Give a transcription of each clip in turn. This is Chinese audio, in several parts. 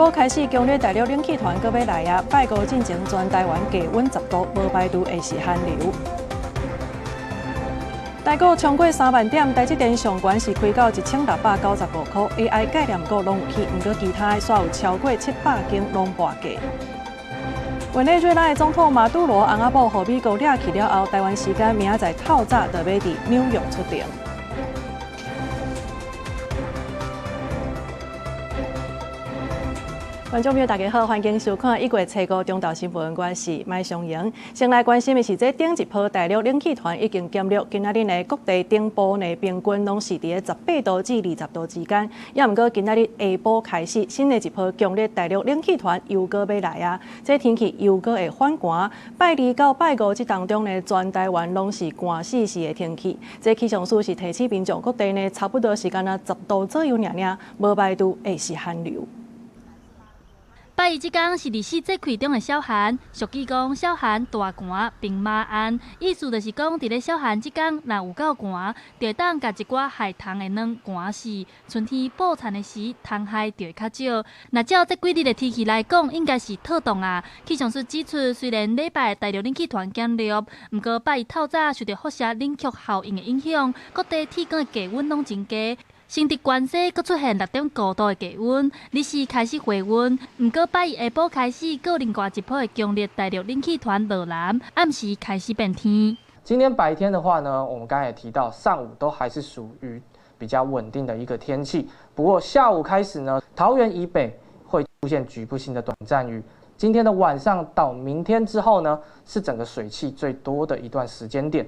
晡开始，强烈大陆冷气团搁要来啊！拜五进前，全台湾低温10度，无排除会是寒流。台股冲过3万点，台积电上悬是开到1695块 ，AI 概念股拢有起，不过其他的煞有超过700间拢破价。委内瑞拉的总统马杜罗翁仔某，予美国掠去了后，台湾时间明仔载透早就要伫纽约出庭。观众朋友，大家好，欢迎收看1月7号中昼新闻，我是麦尚莹。先来关心的是，这顶一波大陆冷气团已经减弱，今仔日呢各地顶部呢平均拢是伫18度至20度之间。也毋过今仔日下晡开始，新的一波强烈大陆冷气团又搁要来啊！这天气又搁会反寒。拜2到拜5这当中呢，全台湾拢是寒死死的天气。这气象署是提醒民众，各地呢差不多时间10度左右尔，无排除会是寒流。拜2即天是24节气中的小寒，俗语讲小寒大寒并马鞍，意思就是讲伫咧小寒即天若有够寒，就会当甲一寡海棠的卵寒死。春天报产的时，虫害就会较少。那照这几日的天气来讲，应该是妥当啊。气象署指出，虽然礼拜大陆冷气团减弱，不过拜1透早受到辐射冷却效应的影响，各地体感的低温拢增加。新竹关西阁出现6.5度的低温，日时开始回温。不过拜1下晡开始，又另外一波的强烈大陆冷气团落南，暗时开始变天。今天白天的话呢，我们刚才也提到，上午都还是属于比较稳定的一个天气。不过下午开始呢，桃园以北会出现局部性的短暂雨。今天的晚上到明天之后呢，是整个水汽最多的一段时间点。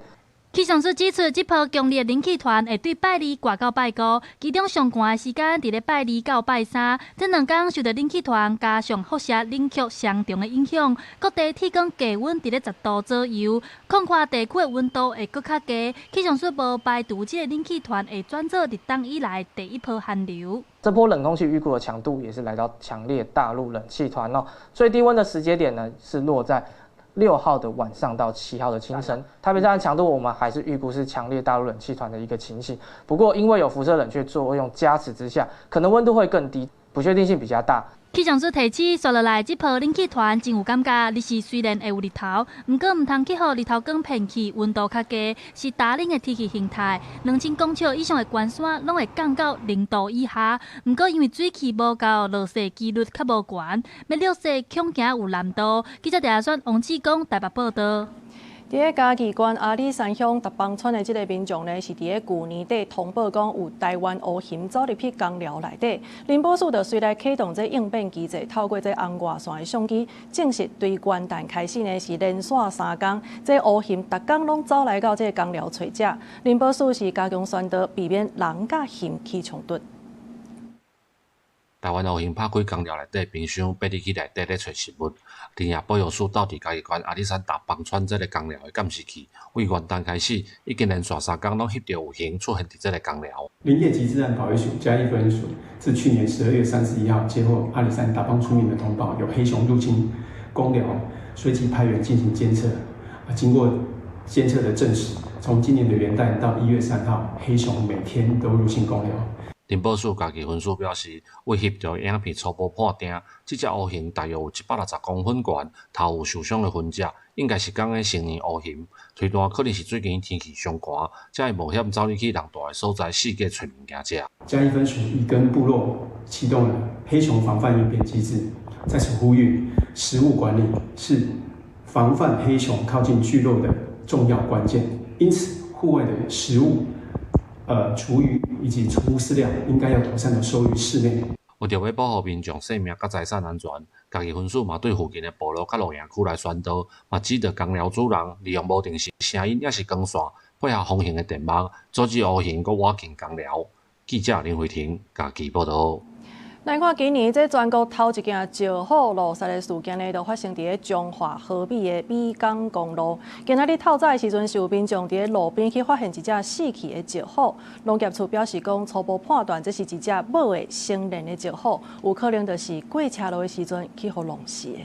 气象署指出，这波强烈冷气团会对拜2挂到拜5，其中上寒的时间伫咧拜2到拜3，这2天受到冷气团加上辐射冷却相同的影响，各地体感低温伫咧10度左右，广阔地区的温度会更较低。气象署无排除这个冷气团会转做日冬以来第一波寒流。这波冷空气预估的强度也是来到强烈大陆冷气团哦，最低温的时间点呢是落在6号的晚上到7号的清晨，台北站的强度我们还是预估是强烈大陆冷气团的一个情形。不过因为有辐射冷却作用加持之下，可能温度会更低，不确定性比较大。气象署提醒，刷落来这波冷气团真有感觉，日时虽然会有日头，不过唔通去予日头光骗去，温度较低，是打冷的天气形态。2000公尺以上的关山拢会降到0度以下，不过因为水汽无够，落雪几率较无悬，要落雪恐惊有难度。记者陈选王志光台北报道。伫咧嘉义县阿里山乡达邦村的这个民众呢，是伫咧去年底通报讲有台湾乌蝇走入去工寮内底。林保署就随来启动这应变机制，透过这红外线的相机，证实对元旦开始呢是连续3天，这乌蝇逐天拢走来到这个工寮找食。林保署是加强宣导，避免人甲蝇起冲突。台湾乌蝇拍开工寮内底冰箱，爬入去内底咧找食物。林业保育署到伫嘉义县阿里山达邦村这个工寮的监视器，为元旦开始，已经连续3天拢翕到有蝇出现伫这个工寮。林业及自然保育署嘉义分署自去年12月31号接获阿里山达邦村民的通报，有黑熊入侵工寮，随即派员进行监测。经过监测的证实，从今年的元旦到1月3号，黑熊每天都入侵工寮。林保署家己分署表示，为翕到影片初步判定，这只乌蝇大约有160公分悬，头有受伤的痕迹，应该是讲的成年乌蝇。推断可能是最近天气上寒，才会冒险走入去人大的所在，四界找物件食。嘉义分署已跟部落启动了黑熊防范应变机制，在此呼吁，食物管理是防范黑熊靠近聚落的重要关键，因此户外的食物。厨余以及宠物饲料应该要妥善的收于室内。为着要保护民众生命甲财产安全，嘉义分署嘛对附近的部落甲露营区来宣导，嘛指导工寮主人利用无定时声音也是光线，配合风行的电网，阻止乌蝇佮挖进工寮。记者林慧婷嘉义报道。咱看今年这全国头一件石虎落雪的事件呢，就发生伫咧彰化河美的美港公路。今仔日透早的时阵，是有民众伫咧路边去发现一只死去的石虎。农业处表示讲，初步判断这是一只母的成年的石虎，有可能就是过车路的时阵去互弄死的。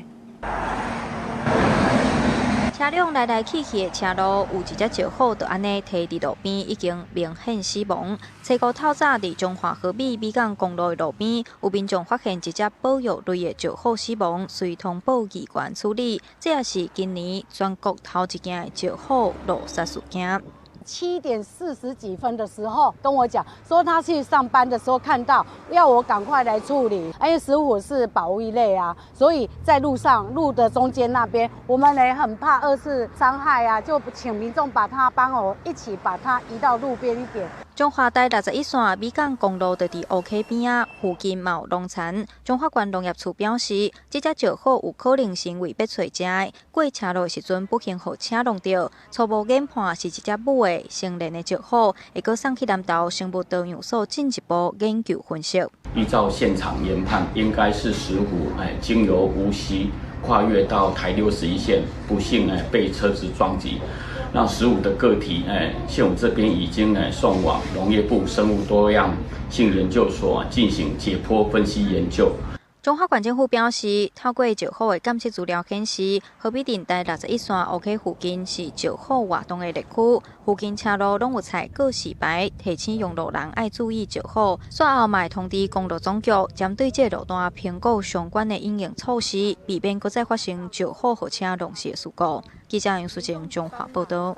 车辆来来去去的车路，有一只石虎就安尼停伫路边，已经明显死亡。初五透早伫中华河美港公路的路边，有民众发现一只保育类的石虎死亡，随通报机关处理。这也是今年全国头一件的石虎落杀事件。7点40几分的时候跟我讲说他去上班的时候看到，要我赶快来处理。因为15是保育类啊，所以在路的中间那边，我们也很怕2次伤害啊，就请民众帮我一起把它移到路边一点。中华台61线美港公路就伫乌溪边啊，附近嘛有农田。中华县农业处表示，这只石虎有可能是为要找食的，过车路的时阵不幸互车弄到。初步研判是一只母的成年的石虎，会搁送去南投生物多样所进一步研究分析。依照现场研判，应该是石虎经由无锡跨越到台61线，不幸被车子撞击。让15的个体，县府这边已经送往农业部生物多样性研究所进行解剖分析研究。中华县政府表示，透过石虎的监测资料显示，河美镇台61线乌溪附近是石虎活动的热区，附近车路拢有采告示牌，提醒用路人爱注意石虎。随后嘛通知公路总局，针对这路段评估相关的应用措施，避免再发生石虎货车弄死的事故。记者杨淑静中华报道。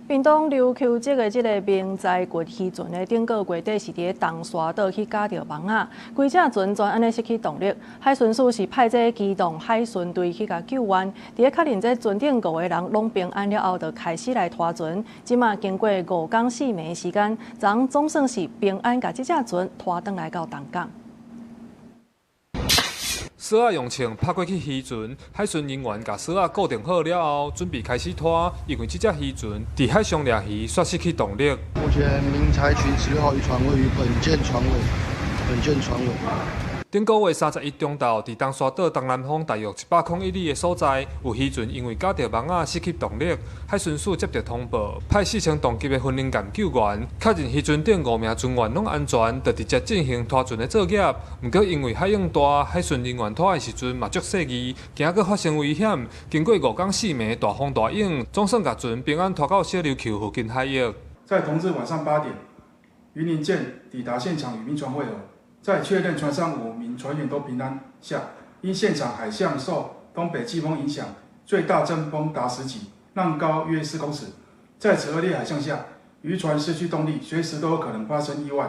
屏东琉球这个明在掘鱼船的顶个月底是伫东沙岛去夹到网仔，规只船全安尼失去动力。海巡署是派这机动海巡队去甲救援，伫确认这船顶5个人拢平安了后，就开始来拖船。即马经过5天4暝的时间，昨总算是平安甲这只船拖转来到东港。绳仔用枪拍过去渔船，海巡人员把绳仔固定好了后，准备开始拖，因为这只渔船伫海上掠鱼，煞失去动力。目前明采取10号渔船位于本舰船尾。顶个月31中昼，伫东沙岛东南方大约100公里的所在，有渔船因为夹到网仔失去动力，海巡署接到通报，派4乘同级的巡人舰救援，确认渔船顶5名船员拢安全，就直接进行拖船的作业。不过因为海涌大，海巡人员拖的时阵嘛足细腻，惊阁发生危险。经过5天4暝大风大影，总算把船平安拖到小琉球附近海域。在同日晚上8点，云林舰抵达现场与民船会合。在确认船上5名船员都平安下，因现场海象受东北季风影响，最大阵风达10级，浪高约4公尺。在此恶劣海象下，渔船失去动力，随时都有可能发生意外。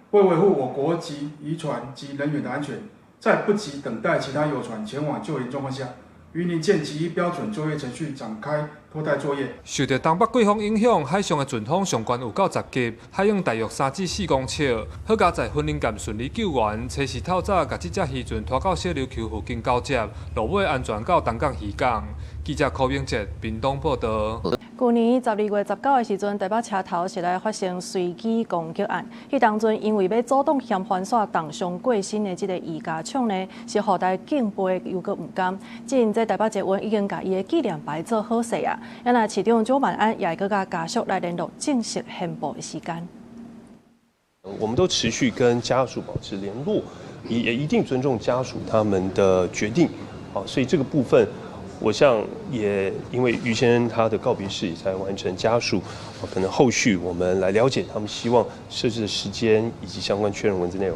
为维护我国及渔船及人员的安全，在不及等待其他游船前往救援状况下，云林舰基于标准作业程序展开拖带作业。受到东北季风影响，海上的阵风上悬有到10级，海涌大约3至4公尺。好佳在巡人舰顺利救援，初时透早把这只渔船拖到小琉球附近交接，落尾安全到东港渔港。记者柯永杰，屏东报道。去年12月19的时阵，台北车头是来发生随机攻击案。迄当阵因为要阻挡嫌犯线动上过身的这个余家枪呢，是后代敬佩又阁唔甘。今这台北捷运已经甲伊的纪念牌做好势啊。原来市长周万安也会阁甲家属来联络正式宣布的时间。我们都持续跟家属保持联络，也一定尊重家属他们的决定。好，所以这个部分。我想也因为于先生他的告别式也在完成，家属可能后续我们来了解他们希望设置的时间以及相关确认文字内容。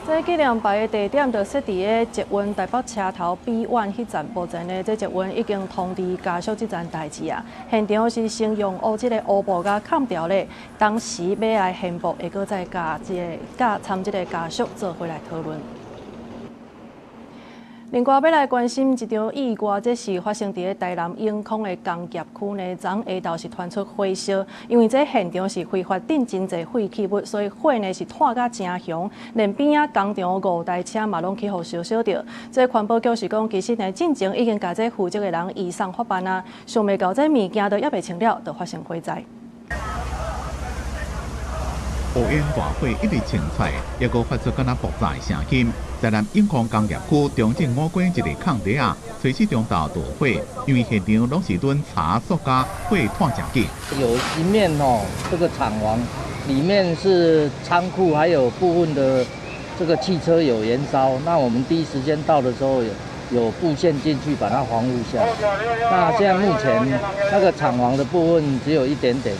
这纪念牌的地点就设伫个捷运台北车头 B1 迄站目前呢，这捷运已经通知家属这件代志啊。现场是先用这个乌布甲砍掉咧，当时要来宣布，会搁再甲参这个家属做回来讨论。另外，要来关心一场意外，这是发生伫台南永康的工业区呢。昨下昼是传出火烧，因为这现场是非法订真侪废弃物，所以火呢是拖甲真凶，连边仔工厂5台车嘛拢去互烧烧着。这环保局是讲，其实呢进前已经甲这负责的人移送法办啊，想袂到这物件都还袂清了，就发生火灾。乌烟大火一直清出，也阁发出敢若爆炸的声音。在南永康工业区中正5街一个空地啊，随时中岛大火，因为现场拢是吨茶塑胶，火炭真紧。有一面这个厂房里面是仓库，还有部分的这个汽车有燃烧。那我们第一时间到的时候，有布线进去把它防护下。那现在目前那个厂房的部分只有一点点。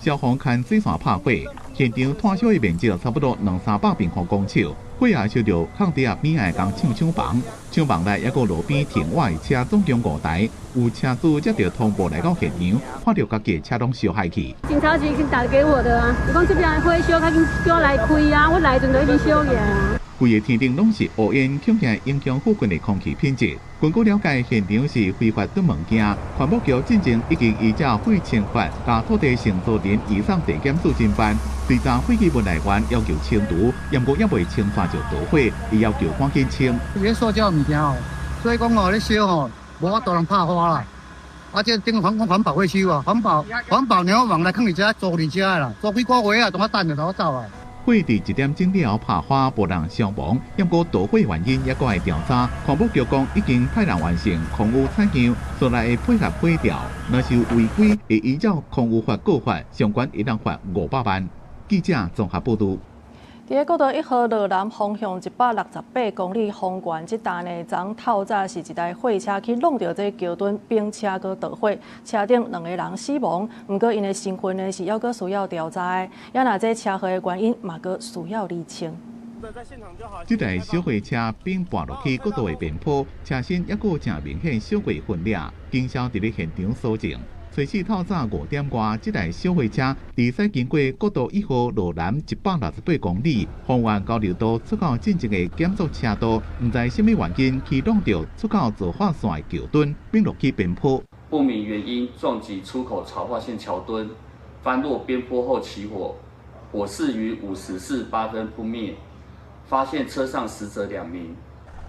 消防牵水线拍火，现场炭烧的面积差不多200-300平方公尺。火也烧到巷底下边仔工厂房，厂房内还有路边停我的车，总共5台。有车主接到通报来到现场，看到家己的车拢烧坏去。警察局已经打给我的啊，伊讲这边火烧，他已经叫我来开啊，我来阵就已经烧去啊。规个天顶拢是乌烟，恐惊影响附近的空气品质。根据了解，现场是非法囤物件，环保局进前已经依照废清法，甲土地承租人移送地检署侦办。随查废弃物来源要求清除，不过也未清算就捣火，伊要求赶紧清。这塑胶物件哦，所以讲哦，咧烧哦，无法度通拍花啦。啊，这顶环保会收啊，环保鸟往来放伫遮租伫遮啦，租几个月啊，等我等就走啊。火伫1点钟了拍花，无人伤亡，不过导火原因也搁会调查。环保局讲已经派人完成空污采样，所来会配合火调，若是违规，会依照空污法告发，相关一人罚500万。记者综合报道。伫个国道1号落南方向168公里方圆这带呢，昨透早是一台货车去弄到这桥墩并车搁导火，车顶2个人死亡。不过因的身份呢是还搁需要调查的，也那这车祸的原因嘛搁需要厘清。这台小货车并爬落去国道的边坡，车身也搁正明显小过分裂，警消伫咧现场搜证。随时透早5点外，这台小货车伫驶经过国道1号路南168公里，方圆交流道出口进前的减速车道，不知什么原因去弄到出口造化线的桥墩，并落去边坡。不明原因撞击出口槽化线桥墩，翻落边坡后起火，火势于54:08扑灭，发现车上死者2名。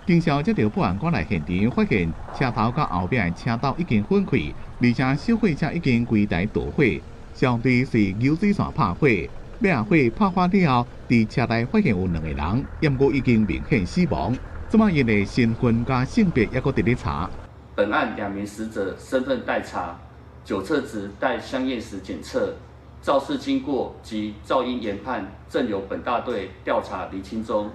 警消接到报案赶来现场，发现车头甲后边的车道已经粉开，而且小货车已经规台导火，相对是油水线拍火。灭火拍花了后，伫车内发现有2个人，不过已经明显死亡。这么因的身份甲性别也搁伫咧查。本案2名死者身份待查，酒测值待相验时检测，肇事经过及噪音研判正由本大队调查厘清中。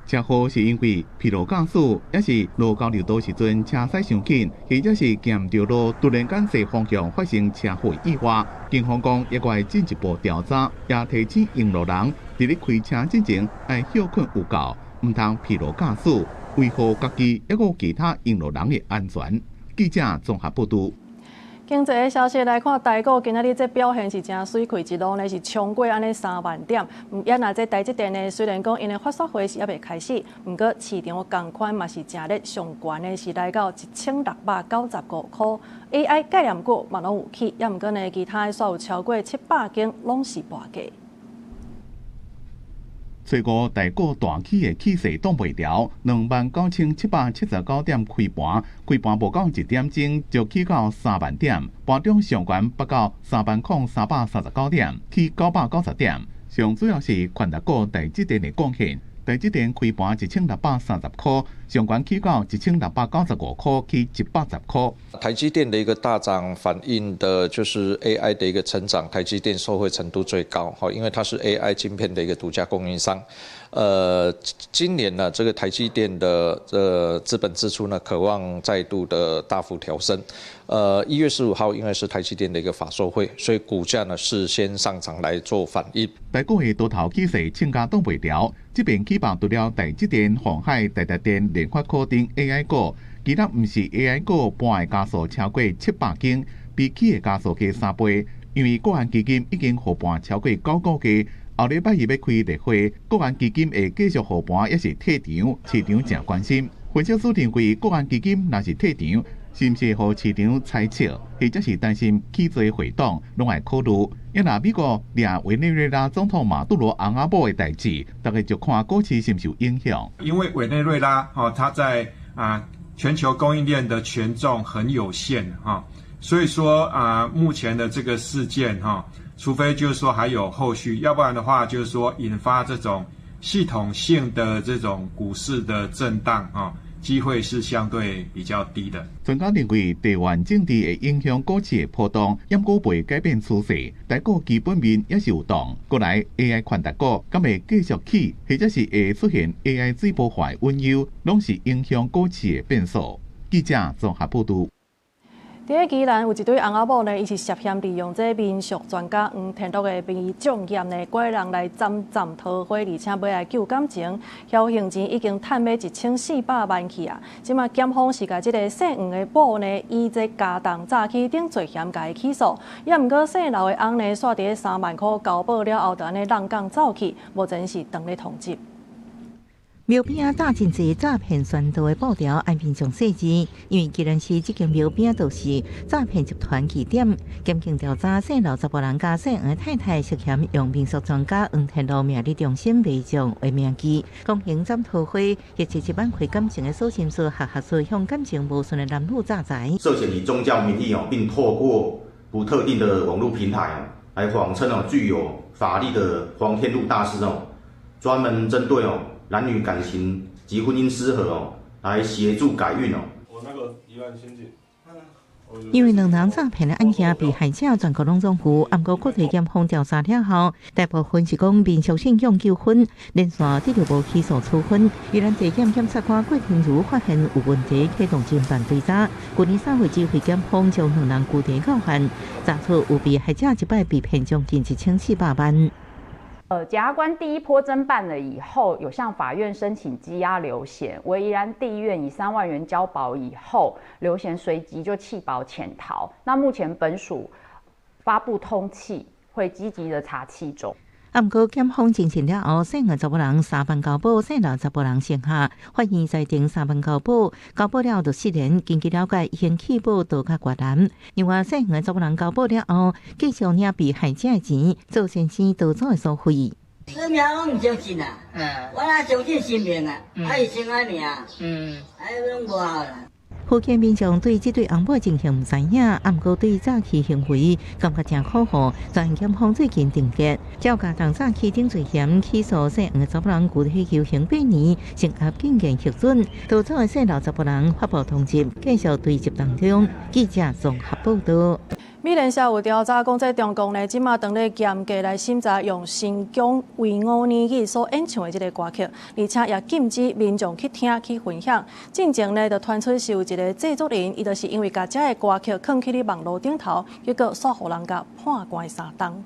车祸是因为疲劳驾驶，也是路交流道时阵车驶伤紧，或者是行着路突然间西方向发生车祸意外。警方讲也会进一步调查，也提醒用路人伫咧开车之前要休困有够，唔通疲劳驾驶，维护家己也有其他用路人的安全。记者综合报道。经济的消息来看，台股今仔日这表现是真水气，一路呢是冲过安尼3万点。也那这台积电呢，虽然讲因的发售会是还未开始，不过市场同款嘛是真热，上悬的是来到1695块。AI 概念股嘛拢有起，也不过呢其他的所有超过700间拢是半价。最高台股大起的气势挡袂牢，29,779点开盘，开盘无到1点钟就起到3万点，盘中上悬拔到3,339点，起990点。上主要是宽达股台积电的贡献。台积电开盘1630块，上悬起到1695块，起110块。台积电的一个大涨，反映的就是 AI 的一个成长，台积电受惠程度最高，因为它是 AI 晶片的一个独家供应商。今年呢，这个台积电的资本支出呢，可望再度的大幅调升。1月15号因为是台积电的一个法说会，所以股价呢是先上涨来做反应。台股的多头气势请假挡袂牢，这边起爆除了台积电、鸿海、台达电、联发科等 AI 股，其他唔是 AI 股，盘的家数超过700间，比起的家数加3倍。因为国安基金已经护盘超过9个月。后礼拜二要开例会，国安基金会继续护盘，也是退场，市场正关心。分析师认为，国安基金若是退场，是毋是互市场猜测，或者是担心起罪回档，拢会考虑。因若美国掠委内瑞拉总统马杜罗翁仔某的代志，大家就看股市是毋是有影响。因为委内瑞拉它在全球供应链的权重很有限所以说目前的这个事件除非就是说还有后续，要不然的话就是说引发这种系统性的这种股市的震荡机会是相对比较低的。专家认为，地缘政治会影响股市的波动，也股未改变趋势。台股基本面也是有动，过来 AI 宽达股敢会继续起，或者是会出现 AI 水波化的隐忧，拢是影响股市的变数。记者综合报道。在宜兰有一对翁仔某呢，伊是涉嫌利用这民俗专家黄天禄的名义种业呢，拐人来斩桃花，而且要来救感情，侥幸钱已经赚要1400万去啊！即马检方是甲这个姓黄的某呢，以这家当诈欺等罪嫌甲伊起诉，也毋过姓刘的翁呢，煞伫3万块交保了后，就安尼浪港走去，目前是当咧通缉。庙边打真济诈骗宣导的布条，按平常细致，因为既然是这间庙边都是诈骗集团起点，检警调查姓刘查甫人加姓黄太太涉嫌用民俗专家黄天禄名利中心卖种为名义，公行斩桃花，也是一挽回感情的所心事，下水向感情无顺的男女诈财，涉嫌以宗教名义并透过不特定的网络平台来谎称具有法力的黄天禄大师专门针对男女感情及婚姻失和来协助改运我那个一万先进。因为两人诈骗的案件，被害者全国拢总负，不过国地检方调查了后，大部分是讲民俗信仰纠纷，连续得到无起诉处分。宜兰地检检察官郭天如发现有问题，启动侦办追查。去年3月指挥检方将两人具体告犯，查出有被害者一摆被骗将近1400万。检察官第一波侦办了以后，有向法院申请羁押刘贤，为宜兰地院以3万元交保以后，刘贤随即就弃保潜逃。那目前本署发布通缉，会积极的查缉中。不过检方进行了后，姓黄查甫人3万交保，姓刘查甫人剩下，法院裁定3万交保，交保了就释然。根据了解，已弃保都较越南。另外，姓黄查甫人交保了后，继续领被害者的钱，做先生逃走的所费。生命我唔相信啊，我哪相信生命啊？伊生安尼啊，拢无效啦。福建民众对这对翁某情形唔知影，不过对诈欺行为感觉真可恶。专检方最近定结，照家当诈欺等罪嫌起诉姓黄查甫人，具体求刑8年，成合警检核准。逃走的姓刘查甫人发布通缉，继续追缉当中。记者综合报道。美联社有调查讲，在中国呢，即马当咧严格来审查用新疆维吾尔语所演唱的这个歌曲，而且也禁止民众去听去分享。进前呢，就传出是有一个制作人，伊就是因为把这个歌曲放去咧网络顶头，结果煞互人家判关3冬。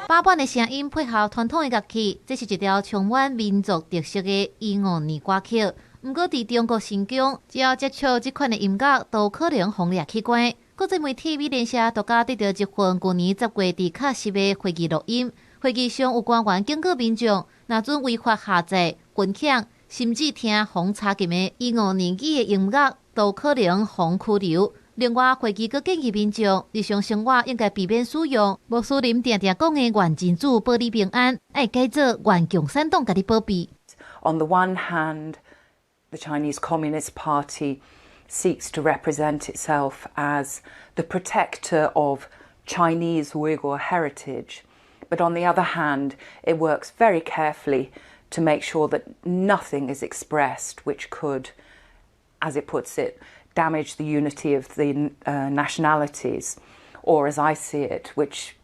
把版的声音配合传统的乐器，这是一条充满民族特色的维吾尔歌曲。不过，在中国新疆，只要接触这款的音乐，都可能轰掠器官。国际媒体美联社独家得到一份去年10月伫喀什的会议录音，会议上有官员警告民众，若准违法下载、分享，甚至听红插进的维吾尔语的音乐，都可能互拘留。另外，会议阁建议民众日常生活应该避免使用穆斯林常常讲的原真主保你平安，要改做原共产党甲你保庇。 On the one hand, the Chinese Communist Party seeks to represent itself as the protector of Chinese Uyghur heritage. But on the other hand, it works very carefully to make sure that nothing is expressed which could, as it puts it, damage the unity of the nationalities, or as I see it, which,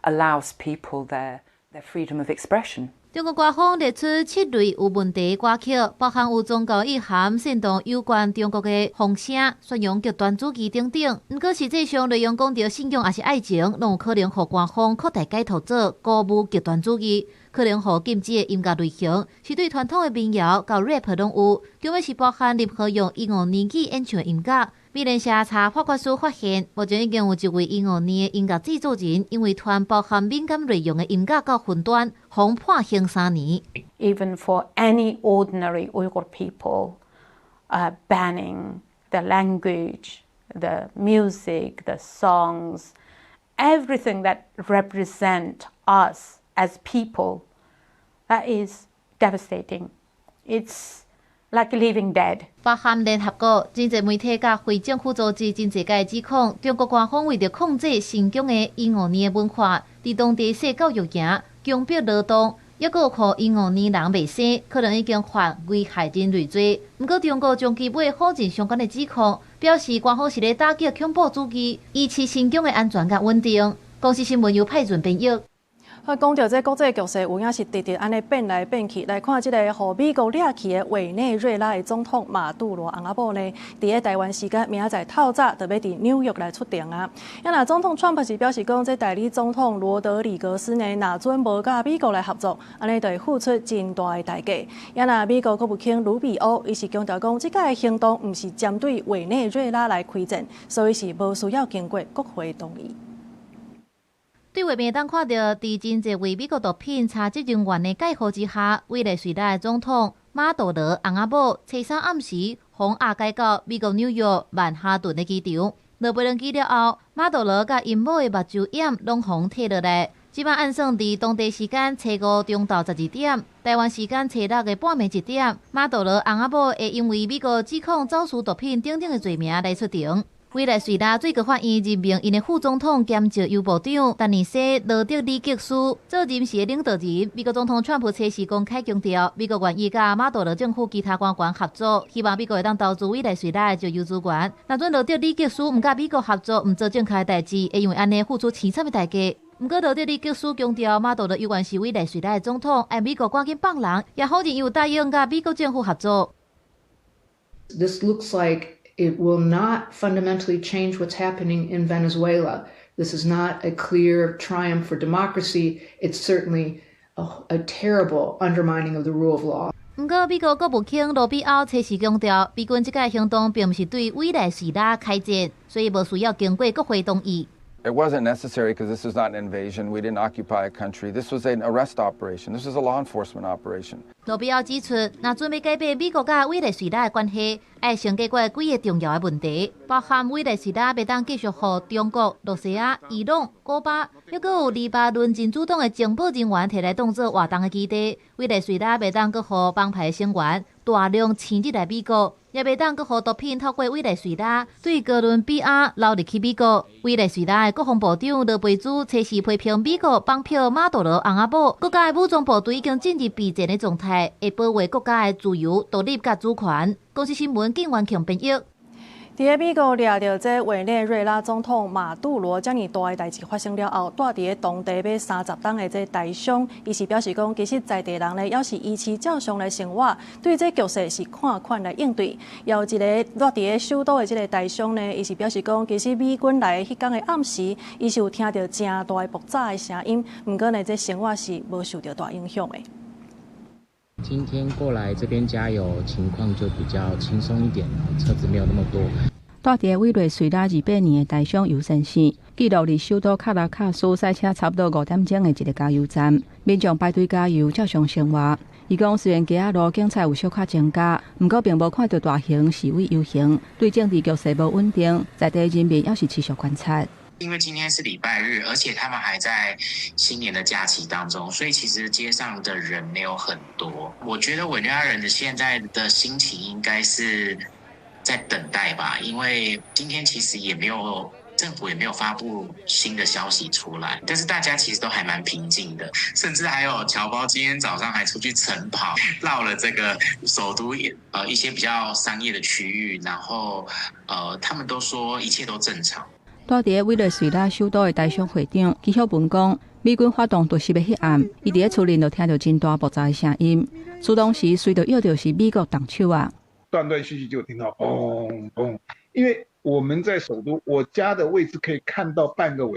allows people their freedom of expression. 中国官方列出7类有问题的歌曲，包含有宗教意涵、煽动有关中国的风声、宣扬极端主义等等。不过实际上内容讲到信仰也是爱情，拢有可能互官方扩大解读做鼓舞极端主义，可能互禁止的音乐类型是对传统的民谣到 rap 拢有，根本是包含任何用维吾尔语演唱的音乐。美联社查法官书发现，目前已经有一位维吾尔的音乐制作人，因为传包含敏感内容的音乐到云端，被判刑3年。Even for any ordinary Uyghur people, banning the language, the music, the songs, everything that represent us as people, that is devastating. It's like living dead. 包含联合国、真济媒体甲非政府组织真济个指控，中国官方为着控制新疆的维吾尔文化，伫当地设教育营、强迫劳动，抑佫互维吾尔人袂生，可能已经犯危害人类罪。不过，中国将其尾否认相关的指控，表示官方是咧打击恐怖主义，维持新疆的安全甲稳定。公司新闻由派准编译。讲到这国际局势有影是直直安尼变来变去，来看这个互美国掠去的委内瑞拉的总统马杜罗翁仔某呢，伫个台湾时间明仔载透早就要伫纽约来出庭啊。那总统川普是表示讲，这代理总统罗德里格斯呢，若准无甲美国来合作，安尼就会付出真大的代价。那美国国务卿卢比欧伊是强调讲，这个行动毋是针对委内瑞拉来开战，所以是无需要经过国会同意。对画面当看到，伫真侪位美国毒品查缉人员的介护之下，委内瑞拉的总统马杜罗翁仔某初三暗时从亚介到美国纽约曼哈顿的机场，落飞机了后，马杜罗甲因某的目睭眼拢互摕落来。即摆按算伫当地时间初5中昼12点，台湾时间初6的半暝1点，马杜罗翁仔某会因为美国指控走私毒品等等的罪名来出庭。委内瑞拉最高法院任命因的副总统兼石油部长丹尼西罗德里格斯做临时的领导人。美国总统川普初时公开强调，美国愿意甲马杜罗政府其他官员合作，希望美国会当投资委内瑞拉的石油资源。若准罗德里格斯毋甲美国合作，毋做正确的代志，会因为安尼付出凄惨的代价。不过，罗德里格斯强调，马杜罗依然是委内瑞拉的总统，爱美国赶紧放人，也否认伊有答应甲美国政府合作。This looks like it will not fundamentally change what's happening in Venezuela. This is not a clear triumph for democracy. It's certainly a terrible undermining of the rule of law. 不过，美国国务卿罗比奥初时强调，美军这个行动并不是对委内瑞拉开战，所以无需要经过国会同意。It wasn't necessary because this was not an invasion. We didn't occupy a country. This was an arrest operation. This was a law enforcement operation. 罗比奥指出，若准备改变美国甲委内瑞拉的关系，要先解决几个重要的问题，包含委内瑞拉袂当继续互中国、罗西亚、伊朗、古巴，还佫有黎巴嫩真主党的情报人员摕来当作活动的基地。委内瑞拉袂当佫互帮派成员大量迁入来美国。也袂当佫互毒品透过委内瑞拉对哥伦比亚流入去美国。委内瑞拉的国防部长罗贝兹初时批评美国绑票马杜罗翁仔某，国家的武装部队已经进入备战的状态，会保卫国家的自由、独立甲主权。公司新闻警员强编译。伫个美国掠到这委内瑞拉总统马杜罗遮尔大的代志发生了后，住伫个当地要30天的这台商，伊是表示讲，其实在地人呢，要是依其照常来生活，对这局势是看款来应对。有一个住伫个首都的这个台商呢，伊是表示讲，其实美军来迄天的暗时，伊是有听到真大的爆炸的声音，不过呢，这生活是无受到大影响的。今天过来这边加油，情况就比较轻松一点，车子没有那么多。住伫委内瑞拉200年的台商尤先生，记录伫首都卡拉卡斯塞车差不多5点钟的一个加油站，民众排队加油，照常生活。伊讲，虽然街仔路警察有小可增加，不过并无看到大型示威游行，对政治局势无稳定，在地人民也是持续观察。因为今天是礼拜日，而且他们还在新年的假期当中，所以其实街上的人没有很多。我觉得委内瑞拉人的现在的心情应该是在等待吧，因为今天其实也没有政府也没有发布新的消息出来，但是大家其实都还蛮平静的，甚至还有侨胞今天早上还出去晨跑，绕了这个首都一些比较商业的区域，然后他们都说一切都正常。住伫委内瑞拉首都的台商会长纪晓文讲，美军发动突袭的迄暗，伊伫个厝内就听到真大爆炸的声音，出动时随着约着是美国动手啊。断断续续就听到嘣嘣，因为我们在首都，我家的位置可以看到半个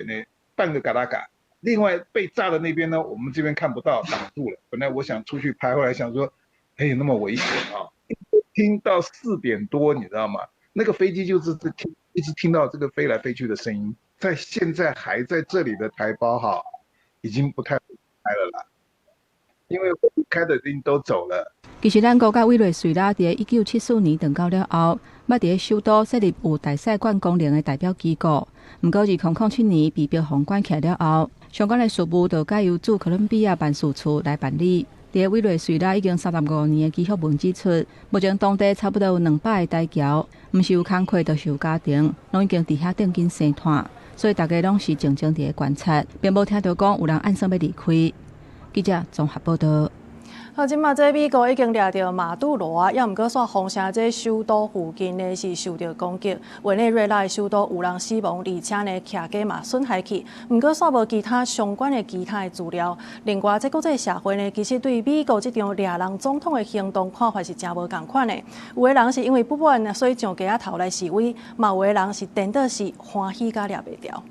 嘎达嘎，另外被炸的那边呢，我们这边看不到，挡住了。本来我想出去拍，后来想说，哎，那么危险啊！听到4点多，你知道吗？那个飞机就是一直听到这个飞来飞去的声音，在现在还在这里的台胞哈，已经不太开了啦，因为开的已经都走了。其实咱国甲委内瑞拉伫1974年断交了后，捌伫首都设立有大使馆功能的代表机构。不过2007年被标封关起了后，相关的事务就改由驻哥伦比亚办事处来办理。伫委内瑞拉已经35年的纪晓文指出，目前当地差不多有200个台侨，毋是有工课，就是有家庭，拢已经伫遐定紧生团，所以大家拢是静静伫观察，并无听到讲有人按算要离开。记者综合报道。好，即马这美国已经掠到马杜罗啊，也毋过煞风声，这首都附近呢是受到攻击。委内瑞拉的首都有人死亡，而且呢徛家嘛损害去。毋过煞无其他相关的其他的资料。另外，这国际社会呢，其实对美国这场掠人总统的行动看法是真无共款的。有的人是因为不满，所以上街仔头来示威；嘛有的人是颠倒是欢喜甲掠袂掉。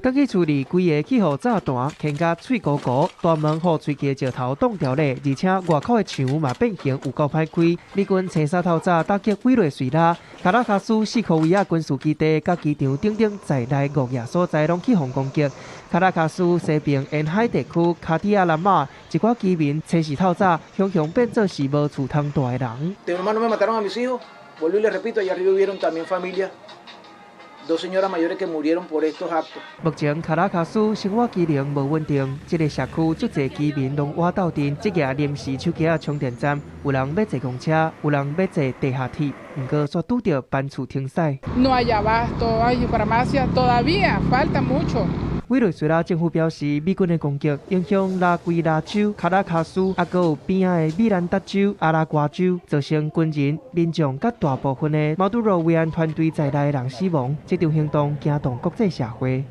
家己厝里规个气候炸弹，牵甲脆糊糊，大门互吹气石头挡掉咧，而且外口的墙嘛变形有够歹开。美军青沙头早打击委内瑞拉、卡拉卡斯4科维亚军事基地，甲机场等等在内5个所在拢起防攻击。卡拉卡斯西边沿海地区卡蒂亚兰马一寡居民青时透早雄雄变做是无厝通住的人。目前卡拉卡斯生活机能无稳定，这个社区足侪居民拢挖斗阵，即个临时手机充电站，有人要坐公车，有人要坐地下铁，不过却拄到班厝停驶。委内瑞拉政府表示，美军的攻击影响拉圭拉州、卡拉卡斯，还有边仔的米兰达州、阿拉瓜州，造成军人、民众甲大部分的马杜罗维安团队在内的人死亡。这场行动惊动国际社会。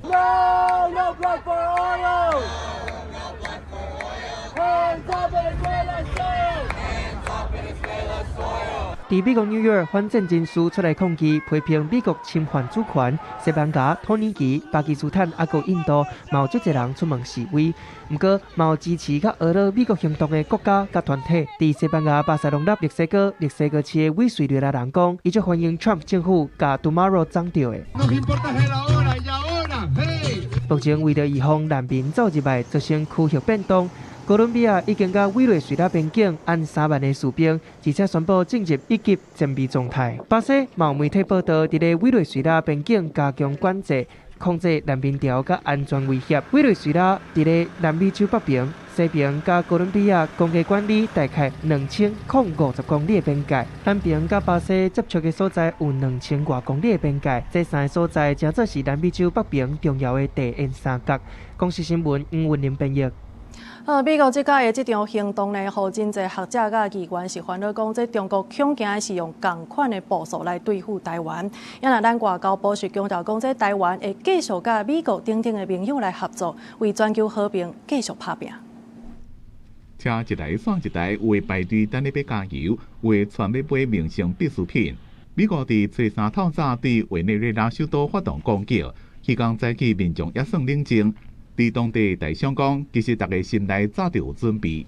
在美国纽约，反战人士出来抗议，批评美国侵犯主权。西班牙、土耳其、巴基斯坦还有印度，嘛有足侪人出门示威。不过，嘛有支持甲俄勒美国行动的国家甲团体。在西班牙巴塞隆纳墨西哥市的委内瑞拉人讲，伊足欢迎 Trump 政府甲 Tomorrow 涨掉的。目前为了预防难民走入来，造成区域变动。哥伦比亚已经甲委内瑞拉边境安3万的士兵，而且宣布进入一级战备状态。巴西嘛有媒体报道，伫咧委内瑞拉边境加强管制，控制难民潮甲安全威胁。委内瑞拉伫咧南美洲北边、西边甲哥伦比亚公家管理大概2050公里的边界，南边甲巴西接触的所在有2000多公里的边界。这3个所在正做是南美洲北边重要的地缘三角。公视新闻吴文玲编译。美国即届的这场行动呢，互真侪学者甲议员是烦恼讲，这中国恐惊是用同款的步数来对付台湾。因为咱外交部是强调讲，这台湾会继续甲美国等等的盟友来合作，为全球和平继续打拼。车一台算一台，有的排队等咧要加油，有的全要买民生必需品。美国伫初3透早对委内瑞拉首都发动攻击，迄天早起民众也算冷静。在当地大商讲，其实大家心内早就有准备。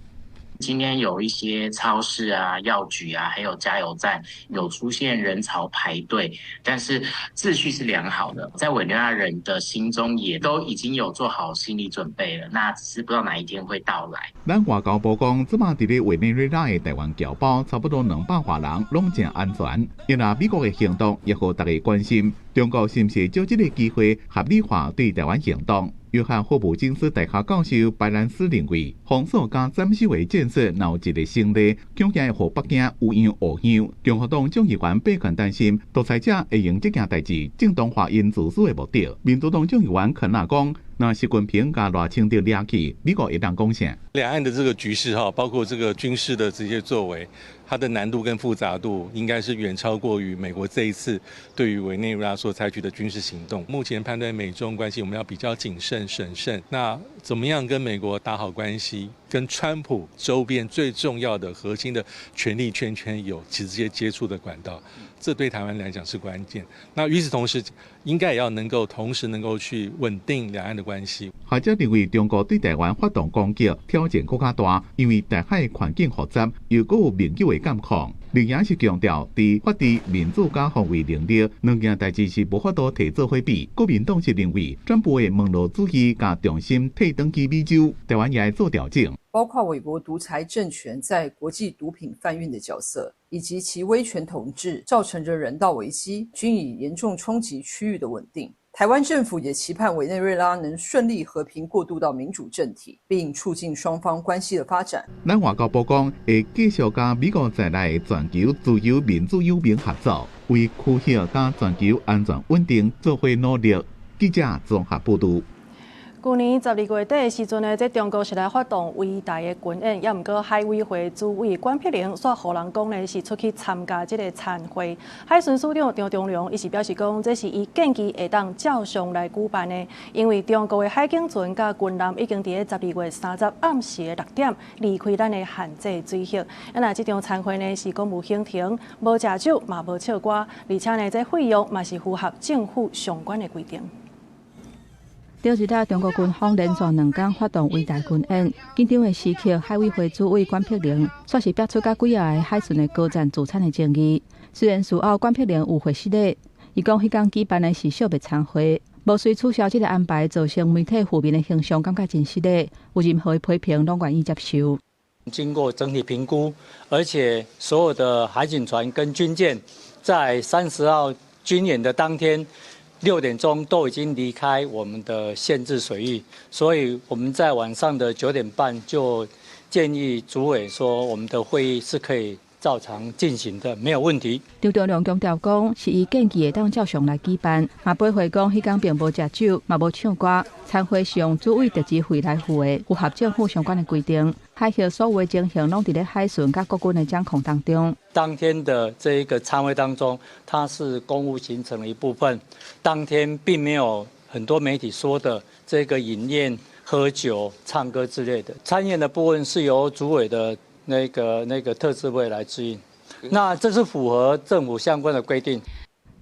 今天有一些超市啊、药局啊，还有加油站有出现人潮排队，但是秩序是良好的，在委内瑞拉人的心中也都已经有做好心理准备了，那只是不知道哪一天会到来。咱外交部讲，即马伫咧委内瑞拉的台湾侨胞差不多200华人，拢正安全。因为美国的行动也互大家关心，中国是毋是借这个机会合理化对台湾行动？约翰霍普金斯大学教授白兰斯认为，封锁加斩首的建设若有一个先例，恐惊会互北京有样学样。共和党众议员贝肯担心，独裁者会用这件代志正当化因自私的目的。民主党众议员肯纳讲，那习近平甲赖清德抓起，美国会当讲啥？两岸的这个局势包括这个军事的这些作为，它的难度跟复杂度应该是远超过于美国这一次对于委内瑞拉所采取的军事行动。目前判断美中关系，我们要比较谨慎审慎。那怎么样跟美国打好关系？跟川普周边最重要的核心的权力圈有直接接触的管道，这对台湾来讲是关键。那与此同时，应该也要同时能够去稳定两岸的关系。学者认为，中国对台湾发动攻击，挑战更加大，因为台海环境复杂，又有盟友的监控。另也是强调，在法治、民主加防卫能力两件代志是无法度提做伙比。国民党是认为，川普的网络主义加重心退登去美洲，台湾也要做调整。包括美国独裁政权在国际毒品贩运的角色，以及其威权统治造成着人道危机，均已严重冲击区域的稳定。台湾政府也期盼委内瑞拉能顺利和平过渡到民主政体，并促进双方关系的发展。咱外交部讲会继续跟美国在内的全球自由民主友民合作，为区域跟全球安全稳定做伙努力。记者综合报道。去年12月底的时阵呢，中国是来发动伟大的军演，也毋过海委会主委关碧玲煞互人讲呢是出去参加这个参会。海巡署长张忠良伊是表示讲，这是伊建议会当照常来举办的，因为中国的海警船甲军舰已经伫12月30暗时的6点离开咱的限制水域。那这场参会呢是讲无行程、无食酒、嘛无唱歌，而且呢这费用嘛是符合政府相关的规定。昨日中国军方连续2天发动伟大军演，紧张的时刻，海委会主委关碧玲煞是逼出甲几个海巡的高层自产的争议。虽然事后关碧玲有回失礼，伊讲迄天举办的是小别参会，无遂取消这个安排，造成媒体负面的形象，感觉真失礼。有任何的批评，拢愿意接受。经过整体评估，而且所有的海警船跟军舰在30号军演的当天6点钟都已经离开我们的限制水域，所以我们在晚上的9点半就建议主委说，我们的会议是可以照常进行的，没有问题。张忠良强调讲，是伊建议会当照常来举办，嘛背回讲，迄天并无食酒，嘛无唱歌，参会是用主委特支费来付的，符合政府相关的规定。海协所有的情形拢伫咧海巡甲国军的掌控当中。当天的这一个参会当中，它是公务行程的一部分。当天并没有很多媒体说的这个饮宴、喝酒、唱歌之类的。参宴的部分是由主委的那个特制位来指引，那这是符合政府相关的规定。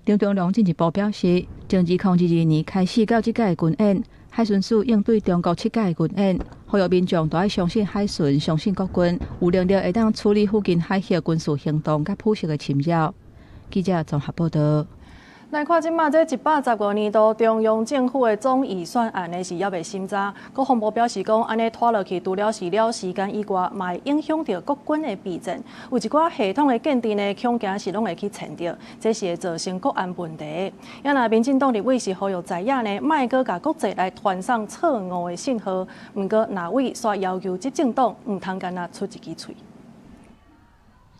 张忠良进一步表示，从2022年开始到这届军演，海巡署应对中国7届军演，呼吁民众都要相信海巡、相信国军，有能力会当处理附近海峡军事行动甲普色的侵扰。记者综合报道。来看即马这115年度中央政府的总预算案呢是还未审查，国防部表示讲，安尼拖落去，除了是了时间以外，嘛会影响到国军的备战，有一寡系统的建设呢，恐惊是拢会去牵着，这是会造成国安问题。也那民进党立委是呼吁在野呢，莫阁甲国际来传送错误的信号，毋过哪位煞要求执政党毋通干那出一支嘴。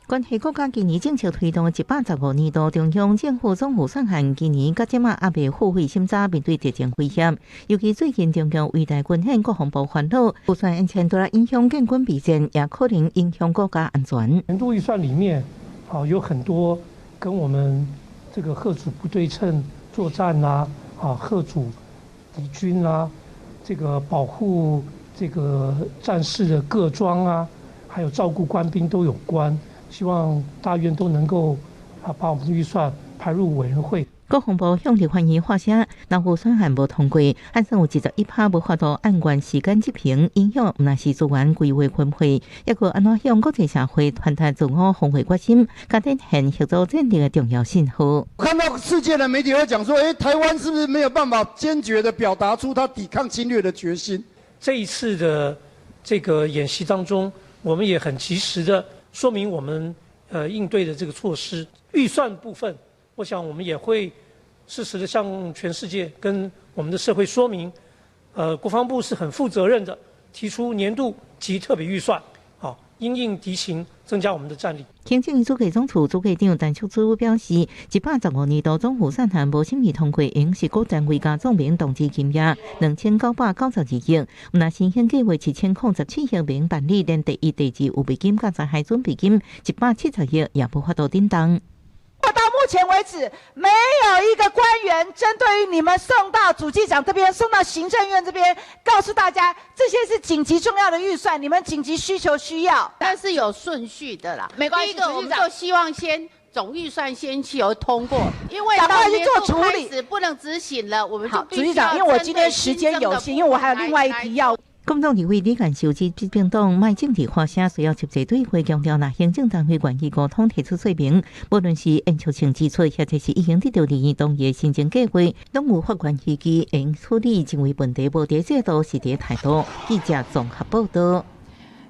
关系国家今年正式推动的115年度中央政府总预算案，今年到即马还未付费审查，面对疫情威胁，尤其最近中共伟大军演，国防部烦恼，预算因前除了影响建军备战，也可能影响国家安全。年度预算里面，有很多跟我们这个嚇阻不对称作战啦，嚇阻敌军啦，这个保护这个战士的各装啊，还有照顾官兵都有关。希望大院都能够把我们的预算排入委员会。国防部向立法院发声，若预算案无通过，按算有71%无法度按原时间执行，影响毋但是资源规划分配，也个安怎向国际社会传达自我防卫决心，加展现协助战略的重要信号。看到世界的媒体会讲说，台湾是不是没有办法坚决的表达出他抵抗侵略的决心？这一次的这个演习当中，我们也很及时的说明我们应对的这个措施。预算部分，我想我们也会适时的向全世界跟我们的社会说明，国防部是很负责任的，提出年度及特别预算，因应敌情，增加我们的战力。行政院主计总处主计长陈淑珠表示，115年度总预算案无审议通过，因是国战维加总兵动资金额2992亿，毋但新兴计划7007亿元办理，连第一、第二预备金甲灾害准备金170亿也无法度叮当。到目前为止，没有一个官员针对于你们送到主计长这边、送到行政院这边，告诉大家这些是紧急重要的预算，你们紧急需求需要，但是有顺序的啦。没关系，第一个我们就希望先总预算先去通过，因为到年度开始不能执行了，我们就必须要。主计长，因为我今天时间有限，因为我还有另外一题要。国民党立委李干修指执政党卖政治发声，需要集体对话，强调若行政单位愿意沟通提出说明，无论是延长性支出，或者是已经得到利益同意的行政计划，拢有法官预期应处理成为问题无伫制度是伫态度。记者综合报道。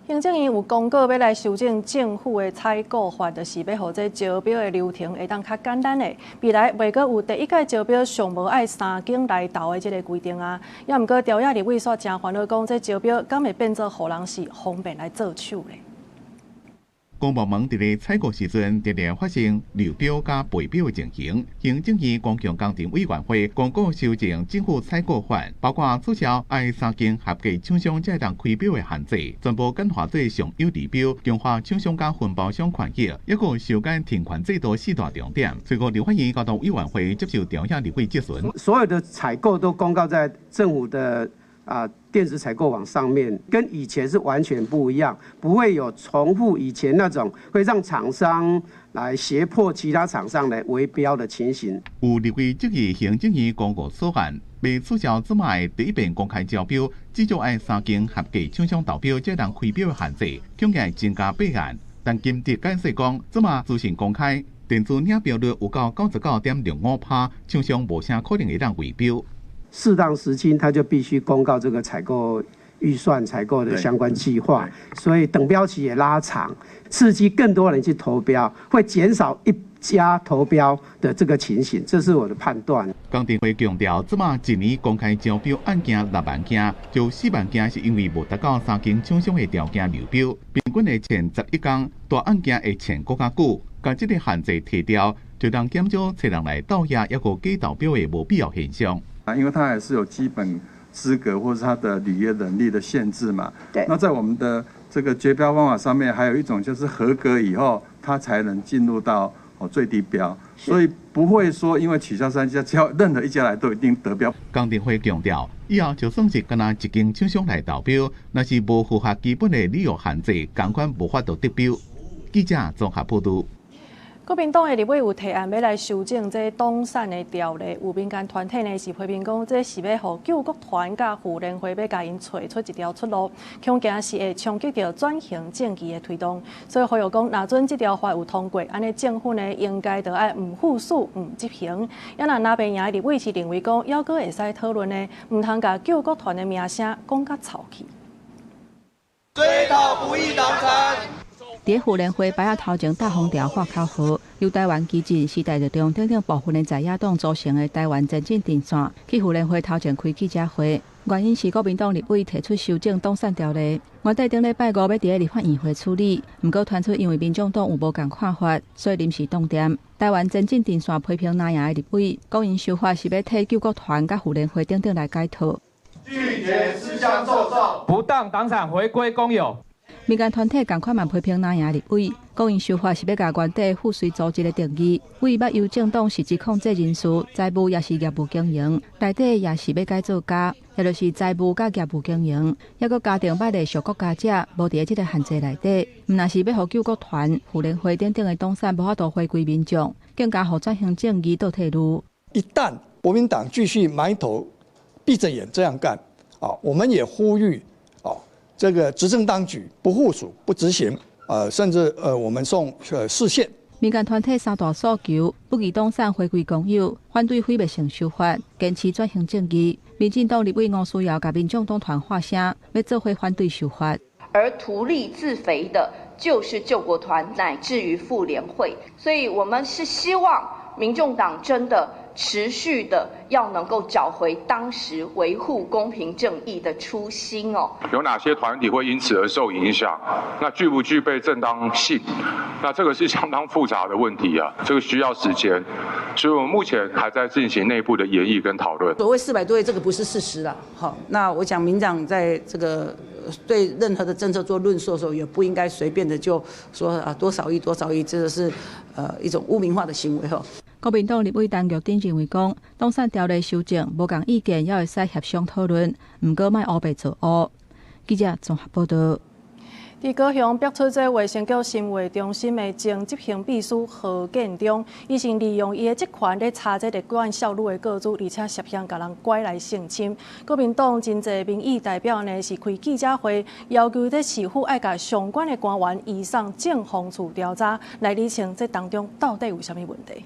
行政院有公告要来修正政府的采购法，就是要让这招标的流程会当较简单的。未来袂阁有第一届招标上无爱3间来投的这个规定啊。也毋过，调野立委煞真烦恼讲，这招标敢会变做互人是方便来做手咧？公部门伫咧采购时阵，直连发生流标加背标的情形。行政院公共工程委员会公告修正政府采购法，包括取消爱3间合格厂商才当开标的限制，全部简化做上优指标，强化厂商加分包商权益，抑个修改停权制度4大重点。随后，立法院交通委员会接受朝野立委质询，所有的采购都公告在政府的电子采购网上面，跟以前是完全不一样，不会有重复以前那种会让厂商来胁迫其他厂商来围标的情形。有立委质疑行政院公告草案未取消即卖第一遍公开招标，至少爱3间合格厂商投标才能开标的限制，恐会增加备案。但金德解释讲，即卖资讯公开，电子领标率有到99.05%，厂商无啥可能会当围标。适当时期，他就必须公告这个采购预算、采购的相关计划，所以等标期也拉长，刺激更多人去投标，会减少一家投标的这个情形，这是我的判断。工程会强调，即卖一年公开招标案件6万件，就4万件是因为无达到3间厂商的条件流标，平均会前11天，大案件会前更加久。将这个限制提掉，就当减少找人来盗押，抑个假投标的无必要现象。因为它还是有基本资格或是它的履约能力的限制嘛。对。那在我们的这个决标方法上面，还有一种就是合格以后，它才能进入到最低标，所以不会说因为取消3家，只要任何一家来都一定得标。工程会强调，以后就算是干那一间厂商来投标，若是无符合基本的旅游限制，同款无法度得标。记者综合报道。国民党的立委有提案要来修正这党产的条例，有民间团体呢是批评讲，这是要互救国团甲妇联会要甲因找出一条出路，恐惊是会冲击到转型正义的推动。所以呼吁讲，若准这条法有通过，安尼政府呢应该就爱唔负数、唔执行。也若拿边赢的立委是认为讲，还阁会使讨论呢，唔通甲救国团的名声讲甲臭气。追讨不义党产。伫妇联会摆仔头前大风条挂口号，由台湾基进时代力量等等部分的在野党组成的台湾前进阵线，去妇联会头前开记者会，原因是国民党立委提出修正党产条例，原底顶礼拜5要伫立法院会处理，不过传出因为民众党有无共看法，所以临时冻点。台湾前进阵线批评拿赢的立委，讲因修法是要替救国团甲妇联会等等来解套，拒绝私相授受，不当党产回归公有。民间团体同款嘛批评拿赢立委，讲因修法是要甲原底附随组织的定义，为捌由政党实质控制人士，财务也是业务经营，内底也是要改做假，也就是财务甲业务经营，抑阁加定捌的属国家者无伫即个限制内底，毋但是要互救国团、妇联会等等的党产无法度回归民众，更加互转型正义倒退路。一旦国民党继续埋头闭着眼这样干，我们也呼吁这个执政当局不部署、不执行，甚至我们送释宪。民间团体3大诉求：不义党产回归公有，反对毁灭性修法，坚持转型正义。民进党立委吴思瑶甲民众党团发声，要做伙反对修法。而图利自肥的，就是救国团乃至于妇联会，所以我们是希望民众党真的持续的要能够找回当时维护公平正义的初心哦。有哪些团体会因此而受影响？那具不具备正当性？那这个是相当复杂的问题啊，这个需要时间，所以我们目前还在进行内部的研议跟讨论。所谓400多位，这个不是事实啦。好，那我想民党在这个对任何的政策做论述的时候，也不应该随便的就说多少亿多少亿，这个是一种污名化的行为哈。国民党立委陈玉珍认为讲，党产条例修正无共意见，也会使协商讨论，毋过莫乌白做乌。记者综合报道。伫高雄逼出这卫生局新卫中心的前执行秘书何建中，伊是利用伊的职权咧查这立管效率的个资，而且涉嫌甲人拐来性侵。国民党真侪民意代表呢是开记者会，要求这市府爱甲相关的官员移送政风处调查，来厘清这当中到底有啥物问题。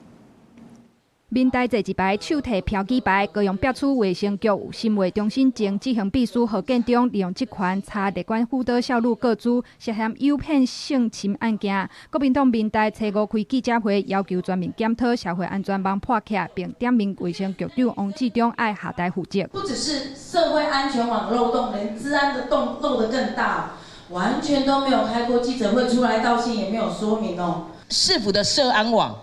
民代坐一排手提标记牌，高雄逼出卫生局新卫中心前执行秘书何建中利用职权查立管辅导效率个资，涉嫌诱骗性侵案件。国民党民代初5开记者会，要求全面检讨社会安全网破卡，并点名卫生局长王志忠爱下台负责。不只是社会安全网漏洞，连治安的洞漏得更大。完全都没有开过记者会出来道歉，也没有说明哦。市府的社安网，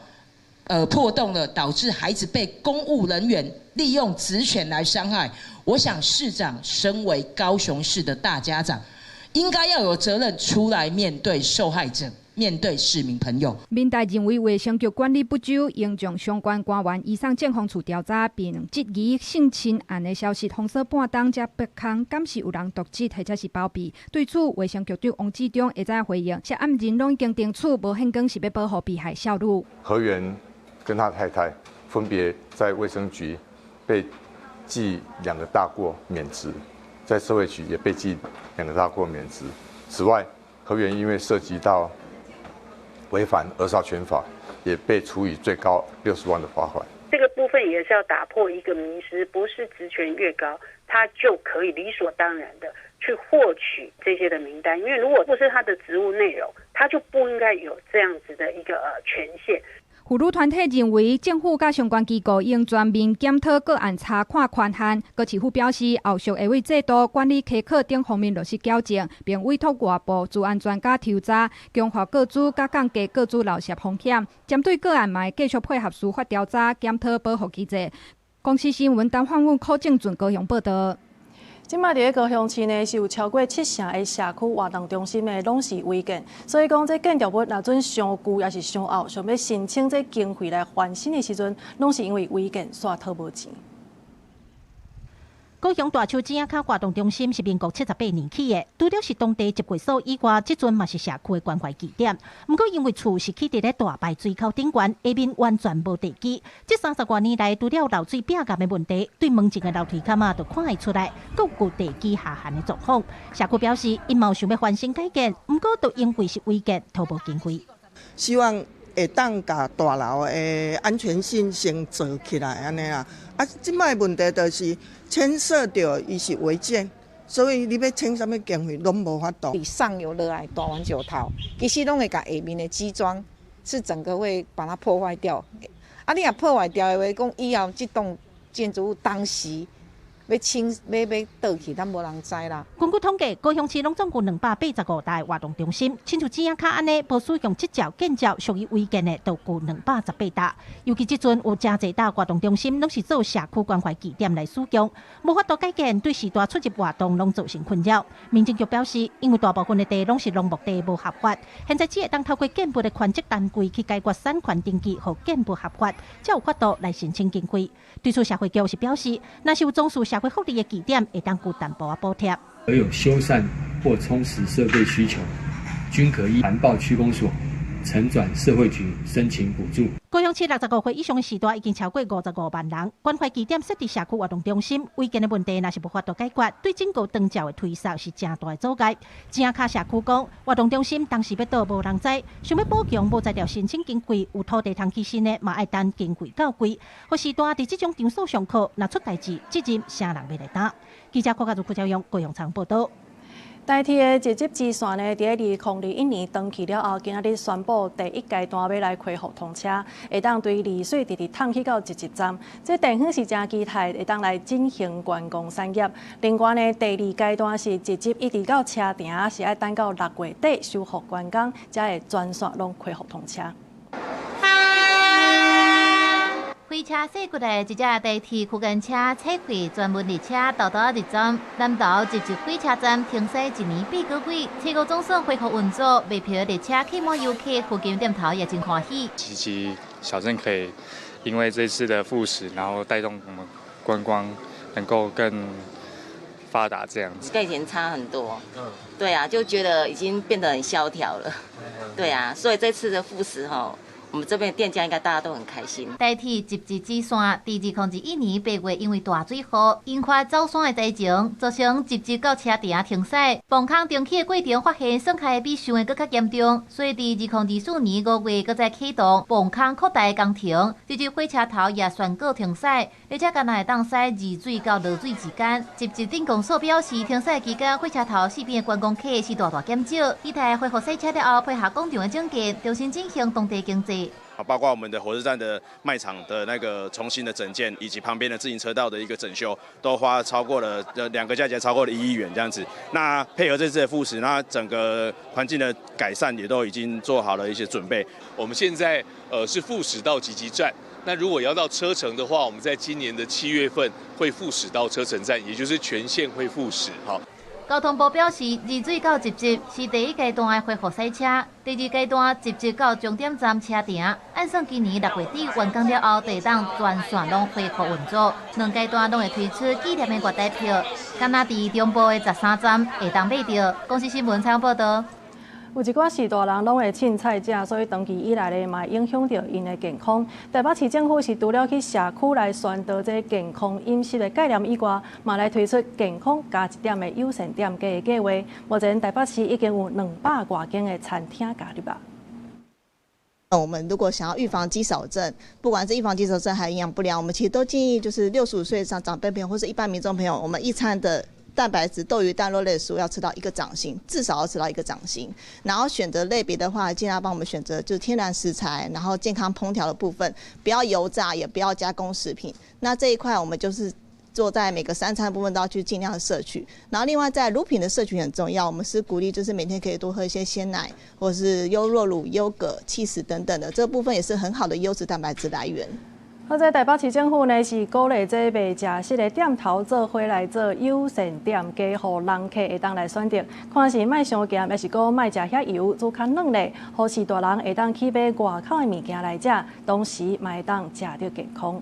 破洞了，导致孩子被公务人员利用职权来伤害。我想市长身为高雄市的大家长，应该要有责任出来面对受害者。面对市民朋友，民代认为卫生局管理不周，应将相关官员移送警方处调查，并质疑性侵案的消息封锁半冬，才被空敢是有人渎职或者是包庇。对此，卫生局长王志忠会再回应，涉案人拢已经定处，无现讲是要保护被害少女。何源跟他太太分别在卫生局被记2个大过免职，在社会局也被记2个大过免职。此外，何源因为涉及到违反儿少权法，也被处以最高60万的罚款。这个部分也是要打破一个迷思，不是职权越高，他就可以理所当然的去获取这些的名单。因为如果不是他的职务内容，他就不应该有这样子的一个权限。妇女团体认为，政府甲相关机构应全面检讨个案查看宽限。高市府表示，后续会为制度、管理苛刻等方面落实矫正，并委托外部治安专家调查，强化各组甲降低各组漏涉风险。针对个案，嘛会继续配合司法调查，检讨保护机制。公司新闻单访问柯正俊高雄报道。即摆伫高雄市呢，是有超过70%的社区活动中心的拢是违建，所以讲这建筑物若准上旧也是上后，想要申请这经费来翻新的时阵，拢是因为违建煞讨无钱。高雄大树井仔脚活动中心是民国78年起的，除了是当地集会所以外，即阵嘛是社区的关怀据点。不过因为厝是起伫咧大排水口顶悬，下面完全无地基。这30多年来，除了漏水壁岩的问题，对门前的楼梯坎啊，就看会出来，各有地基下陷的状况。社区表示，因嘛想要翻新改建，不过都因为是违建，讨无经费。希望会当甲大楼的安全性先做起来安尼啦。啊，即摆问题就是牵涉到伊是违建，所以你要请什么经费拢无法度。上游落来大完石头，其实拢会甲下面的基桩是整个会把它破坏掉。啊，你若破坏掉的话，讲以后这栋建筑物当时要倒去，咱无人知啦。根据统计，高雄市拢总共285台活动中心，亲像井仔脚安尼，无使用这条建筑属于违建的，都有218台。尤其即阵有真侪大活动中心，拢是做社区关怀据点来使用，无法度改建，对时代出入活动拢造成困扰。民政局表示，因为大部分的地拢是农牧地，无合法，现在只会当透过建部的权责单位去解决产权登记，和建部合法，才有法度来申请经费。对此，社会局是表示，若是有重视社会福利的据点，会当有淡薄的补贴。而有修缮或充实设备需求，均可依函报区公所呈转社会局申请补助。高雄市65岁以上的时代已经超过55万人。关怀据点设伫社区活动中心，违建的问题若是无法度解决，对整个长照的推扫是正大的阻碍。井仔脚社区讲，活动中心当时要倒无人知，想要补强无材料申请经费，有土地通起身的嘛爱等经费到位。或时代伫这种场所上课，若出代志，责任啥人要来担？记者柯家如柯朝阳高雄场报道。台铁的直接支线呢，伫2021年登记了后，今仔日宣布第1阶段要来开放通车，会当对丽水直通去到集集站。这电影是真期待，会当来进行观光产业。另外呢，第2阶段是直接一直到车站，是要等到6月底修复完工，才会全线拢开放通车。火车驶过来，一只台铁区间车拆开，专门列车到入站。南投直接火车站停驶1年8个月，车务总算恢复运作，卖票列车起码游客附近店头也真欢喜。其实小镇可以因为这次的复驶，然后带动我们观光能够更发达这样子。跟以前差很多，对啊，就觉得已经变得很萧条了，对啊，所以这次的复驶我们这边的店家应该大家都很开心。台铁集集支线伫2021年8月因为大水祸引发走线的灾情，造成集集到车站停驶。崩坑重启的过程发现损害比想的更加严重，所以伫2024年5月搁再启动崩坑扩大工程。集集火车头也宣告停驶，列车干那会当驶二水到落水之间。集集顶公所表示，停驶期间火车头四边的观光客是大减少，期待恢复驶车了后，配合工厂的整建，重新进行当地经济。包括我们的火车站的卖场的那个重新的整建，以及旁边的自行车道的一个整修，都花超过了2个加起来超过了1亿元这样子。那配合这次的复驶，那整个环境的改善也都已经做好了一些准备。我们现在是复驶到集集站。那如果要到车城的话，我们在今年的7月份会复驶到车城站，也就是全线会复驶。好，交通部表示，二水到集集是第一阶段的恢复赛车，第2阶段集集到终点站车停。按算今年6月底完工了后，地当全线拢恢复运作，2阶段拢会推出纪念的月台票，敢若伫中部的13站会当买到。公司新闻采访报道。有一寡士大人拢会凊彩食，所以长期以来咧嘛影响到因的健康。台北市政府是除了去社区来宣导这健康饮食的概念以外，嘛来推出健康加1点的友善店家的计划。目前台北市已经有200多间的餐厅加入吧。我们如果想要预防肌少症，不管是预防肌少症还是营养不良，我们其实都建议就是65岁以上长辈朋友或是一般民众朋友，我们一餐的蛋白质、豆鱼蛋肉类食物要吃到1个掌心，至少要吃到1个掌心。然后选择类别的话，尽量帮我们选择就是天然食材，然后健康烹调的部分，不要油炸，也不要加工食品。那这一块我们就是做在每个3餐的部分都要去尽量的摄取。然后另外在乳品的摄取很重要，我们是鼓励就是每天可以多喝一些鲜奶，或者是优酪乳、优格、起司等等的，这部分也是很好的优质蛋白质来源。好在台北市政府呢是鼓励这卖食食的店头做伙来做友善店家，互人客会当来选择，看是卖伤咸，还是讲卖食遐油，煮较嫩嘞，好市大人会当去买外口的物件来食，同时嘛会当食着健康。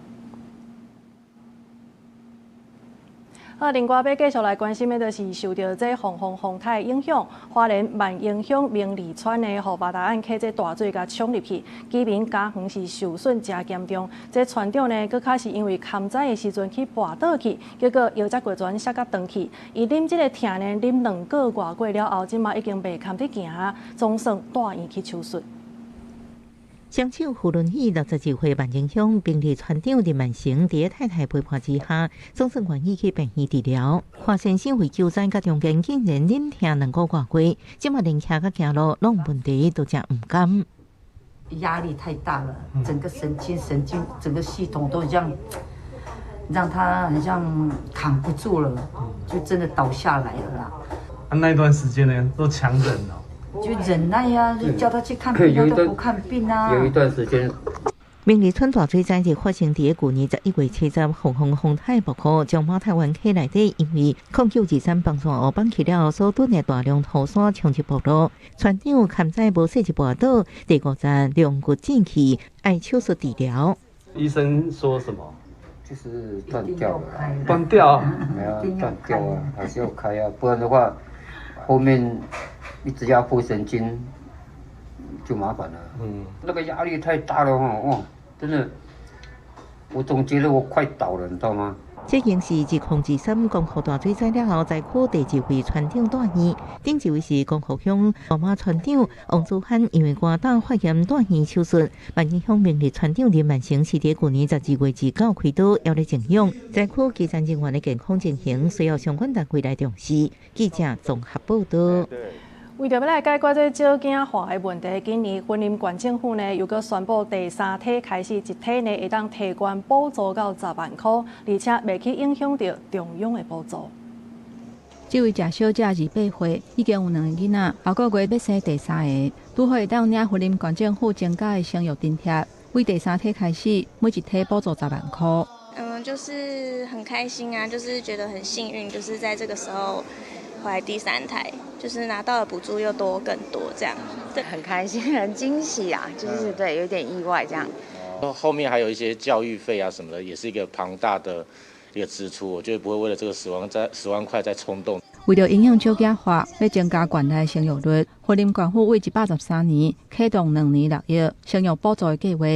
另外要继续来关心的，就是受到这风台影响，花莲万英乡明利川的河八达岸溪这大水甲冲入去，居民家园是受损真严重。这船长呢，佫较是因为勘载的时阵去跋倒去，结果腰脊骨转摔甲断去。伊啉这个疼呢，啉2个月过了后，即马已经袂堪得行，总算带院去手术。双手扶轮椅62岁万英乡平利船长林万成，伫太太陪伴之下，总算愿意去病院治疗。华先生为救灾甲中间竟然忍疼2个月过，即马连徛甲行路拢问题都真唔甘。压力太大了，整个神经、整个系统都这样，让他很像扛不住了，就真的倒下来了啦。那段时间呢，都强忍了。就忍耐呀，就叫他去看病，他都不看病啊。有一段时间，明利川大水灾是发生伫去年11月7日，风台爆发，将马太湾溪内底因为控救治山绑线河绑起了后所囤的大量土沙冲击暴露，船长勘载无细一跋倒，第5站两骨进去，爱手术治疗。医生说什么？就是断掉了，断掉，没有断掉啊，还是要开啊，不然的话后面一直压迫神经就麻烦了。那个压力太大了哇，真的，我总觉得我快倒了，你知道吗？这已经是自2013江河大水灾了后，在区第2位船长带院，顶一位是江河乡罗马船长王祖汉，因为肝胆发炎带院手术。万英乡明利船长林万成是伫去年12月19开刀，要咧静养。在区基层人员的健康情形需要相关单位来重视。记者综合报道。为着要来解决这少子化的问题，今年云林县政府呢又搁宣布第3梯开始，一梯呢会当提悬补助到10万块，而且未去影响到中央的补助。这位食小姐28岁，已经有2个囡仔，下个月要生第3个，拄好会当领云林县政府增加的生育津贴，为第3梯开始，每一梯补助10万块。就是很开心啊，就是觉得很幸运，就是在这个时候怀第3胎，就是拿到的补助又更多这样，对，很开心，很惊喜啊，就是对，有点意外这样。后面还有一些教育费啊什么的，也是一个庞大的一个支出，我觉得不会为了这个10万块再冲动。为了影响少子化，要增加县内生育率，云林县府为113年启动2年6亿生育补助的计划。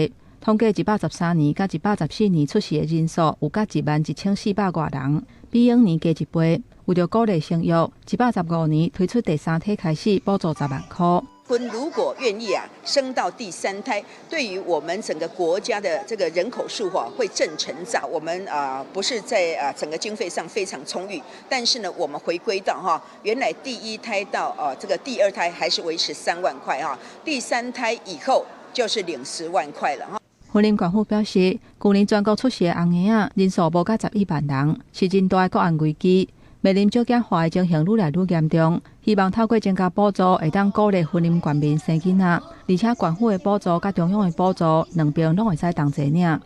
统计113年甲114年出世的人数有甲11400多人，比往年加1倍。为了鼓励生育，115年推出第3梯开始补助10万块。如果愿意生到第3胎，对于我们整个国家的这个人口数会正成长。我们不是在整个经费上非常充裕，但是呢，我们回归到原来第1胎到这个第2胎还是维持3万块第3胎以后就是领10万块了哈。云林县府表示，去年全国出事的红眼仔人数无到11万人，是真大的国安危机。面临少子化的情形愈来愈严重，希望透过增加补助，会当鼓励云林县民生囡仔，而且县府的补助甲中央的补助两边拢会使同齐领。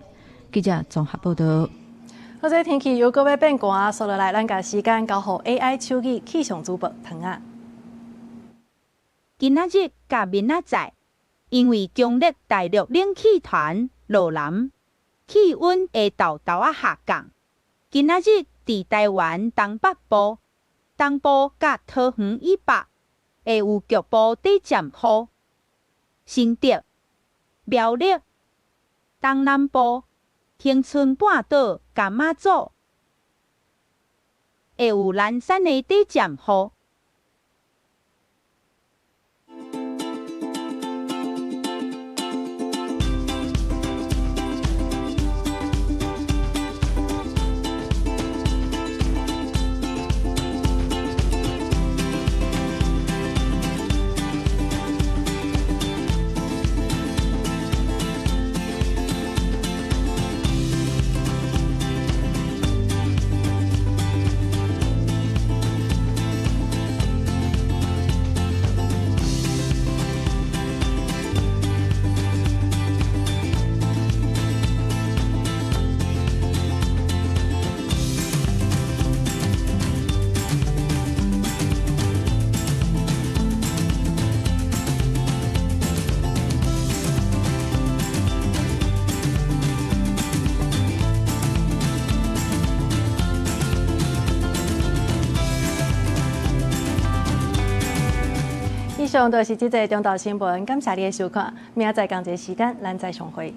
记者综合报道。好，这天气又搁要变寒，所以来咱甲时间交互 AI 手机气象主播唐啊。今仔日甲明仔载，因为强烈大陆冷气团落南，气温会豆豆下降。今仔日伫台湾东北部、东部甲桃园以北，会有局部短暂雨。新竹、苗栗、东南部、恒春半岛甲马祖，会有零散的短暂雨。以上就是这则中岛新闻，感谢你的收看。明仔载同一时间，咱再相会。